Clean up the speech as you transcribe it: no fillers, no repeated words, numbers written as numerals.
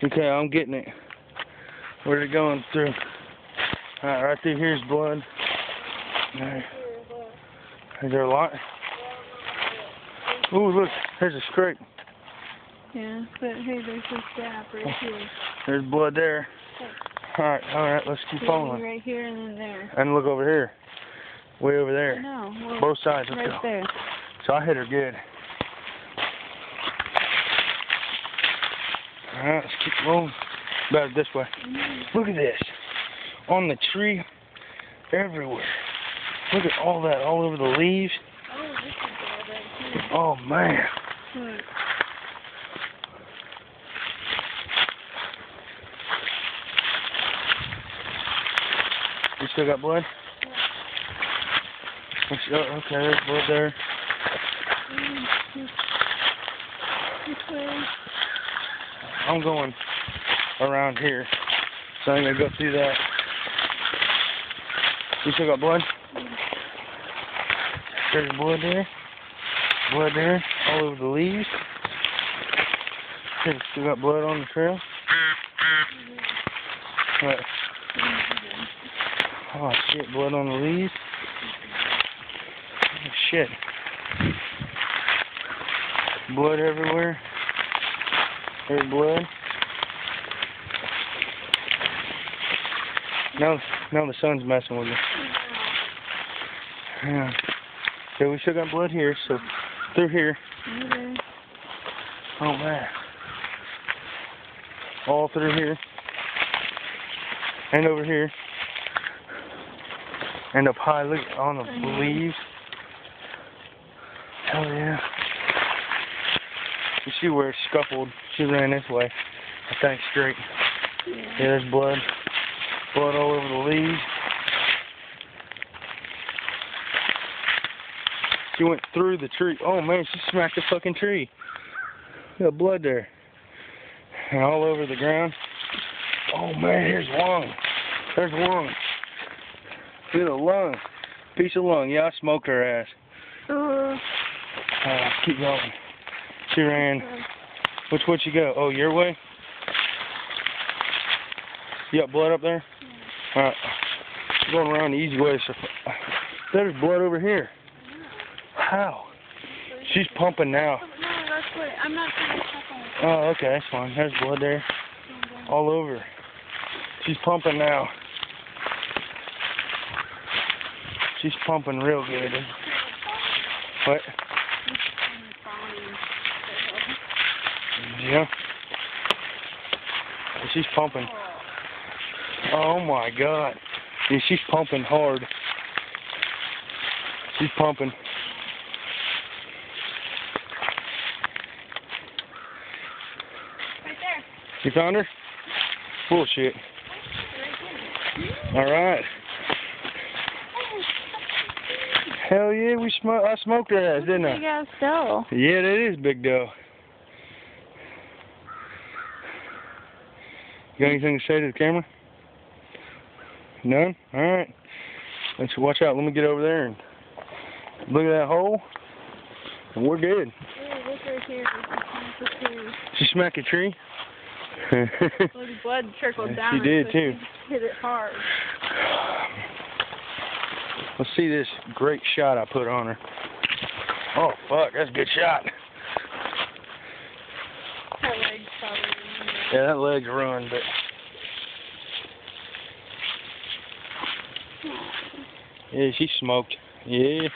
Okay, I'm getting it. Where's it going through? Alright, right through here's blood. Alright. Is there a lot? Ooh, look, there's a scrape. Yeah, but hey, there's a gap right here. There's blood there. Alright, let's keep following. Right here and then there. And look over here. Way over there. No, well, both sides. Let's right go. there. So I hit her good. Alright, let's keep rolling. Better this way. Look at this. On the tree, everywhere. Look at all that, all over the leaves. Oh, this is bad right here. Oh, man. Look. You still got blood? Yeah. Oh, okay, there's blood there. This way. I'm going around here, so I'm going to go through that. You still got blood? There's blood there. Blood there, all over the leaves. Okay, still got blood on the trail. What? Oh shit, blood on the leaves. Oh shit. Blood everywhere. There's blood. Now the sun's messing with me. Yeah. Okay, we still got blood here, so through here. Oh man. All through here. And over here. And up high, look on the leaves. Hell yeah. You see where it's scuffled. She ran this way. I think straight. Yeah, there's blood. Blood all over the leaves. She went through the tree. Oh man, she smacked the fucking tree. Got blood there. And all over the ground. Oh man, here's lung. There's lung. Look at the lung. Piece of lung. Yeah, I smoked her ass. Keep going. She ran. Which way she go? Oh, your way? You got blood up there? Alright. Going around the easy way. So there's blood over here. How? She's pumping now. No, that's what I'm not trying to step on it. Oh, okay, that's fine. There's blood there. All over. She's pumping now. She's pumping real good. What? Yeah. She's pumping. Oh my god. Yeah, she's pumping hard. She's pumping. Right there. You found her? Bullshit. Alright. Hell yeah, I smoked her ass, didn't I? Big ass doe. Yeah, that is big doe. You got anything to say to the camera? None? Alright. Let's watch out. Let me get over there and look at that hole. And we're good. Ooh, look right here. She smacked a tree? Well, the blood trickled down. She did too. She hit it hard. Let's see this great shot I put on her. Oh fuck, that's a good shot. Her leg's probably Yeah, that leg's ruined, but yeah, she smoked. Yeah.